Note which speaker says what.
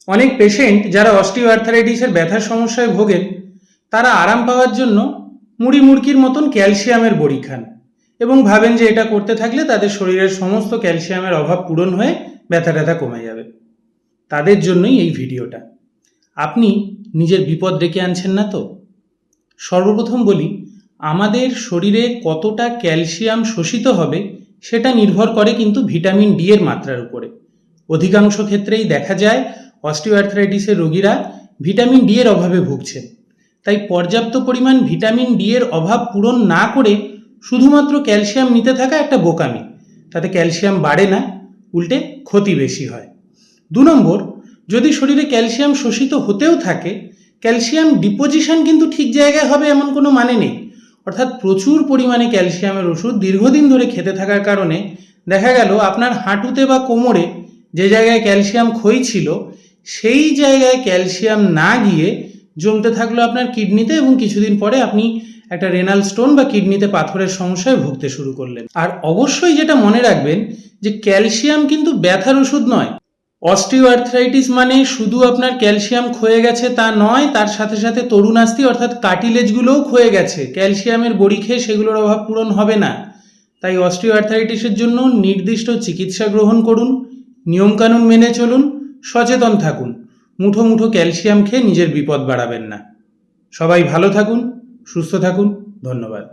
Speaker 1: অনেক পেশেন্ট যারা অস্টিওআর্থারাইটিসের ব্যথার সমস্যায় ভোগেন তারা আরাম পাওয়ার জন্য মুড়ি মুড়কির মতন ক্যালসিয়ামের বড়ি খান এবং ভাবেন যে এটা করতে থাকলে তাদের শরীরের সমস্ত ক্যালসিয়ামের অভাব পূরণ হয়ে ব্যথা ট্যাথা কমে যাবে। তাদের জন্যই এই ভিডিওটা। আপনি নিজের বিপদ ডেকে আনছেন না তো? সর্বপ্রথম বলি, আমাদের শরীরে কতটা ক্যালসিয়াম শোষিত হবে সেটা নির্ভর করে কিন্তু ভিটামিন ডি এর মাত্রার উপরে। অধিকাংশ ক্ষেত্রেই দেখা যায় অস্টিওআর্থ্রাইটিসের রোগীরা ভিটামিন ডি এর অভাবে ভুগছে। তাই পর্যাপ্ত পরিমাণ ভিটামিন ডি এর অভাব পূরণ না করে শুধুমাত্র ক্যালসিয়াম নিতে থাকা একটা বোকামি। তাতে ক্যালসিয়াম বাড়ে না, উল্টে ক্ষতি বেশি হয়। 2 নম্বর, যদি শরীরে ক্যালসিয়াম শোষিত হতেও থাকে, ক্যালসিয়াম ডিপোজিশন কিন্তু ঠিক জায়গায় হবে এমন কোনো মানে নেই। অর্থাৎ প্রচুর পরিমাণে ক্যালসিয়ামের ওষুধ দীর্ঘদিন ধরে খেতে থাকার কারণে দেখা গেল আপনার হাঁটুতে বা কোমরে যে জায়গায় ক্যালসিয়াম ক্ষয় ছিল সেই জায়গায় ক্যালসিয়াম না গিয়ে জমতে থাকলো আপনার কিডনিতে, এবং কিছুদিন পরে আপনি একটা রেনাল স্টোন বা কিডনিতে পাথরের সমস্যায় ভুগতে শুরু করলেন। আর অবশ্যই যেটা মনে রাখবেন যে ক্যালসিয়াম কিন্তু ব্যথার ওষুধ নয়। অস্টিওআর্থ্রাইটিস মানে শুধু আপনার ক্যালসিয়াম ক্ষয়ে গেছে তা নয়, তার সাথে সাথে তরুণাস্থি অর্থাৎ কার্টিলেজগুলোও ক্ষয়ে গেছে। ক্যালসিয়ামের বড়ি খেয়ে সেগুলোর অভাব পূরণ হবে না। তাই অস্টিওআর্থ্রাইটিসের জন্য নির্দিষ্ট চিকিৎসা গ্রহণ করুন, নিয়মকানুন মেনে চলুন, সচেতন থাকুন। মুঠো মুঠো ক্যালসিয়াম খেয়ে নিজের বিপদ বাড়াবেন না। সবাই ভালো থাকুন, সুস্থ থাকুন। ধন্যবাদ।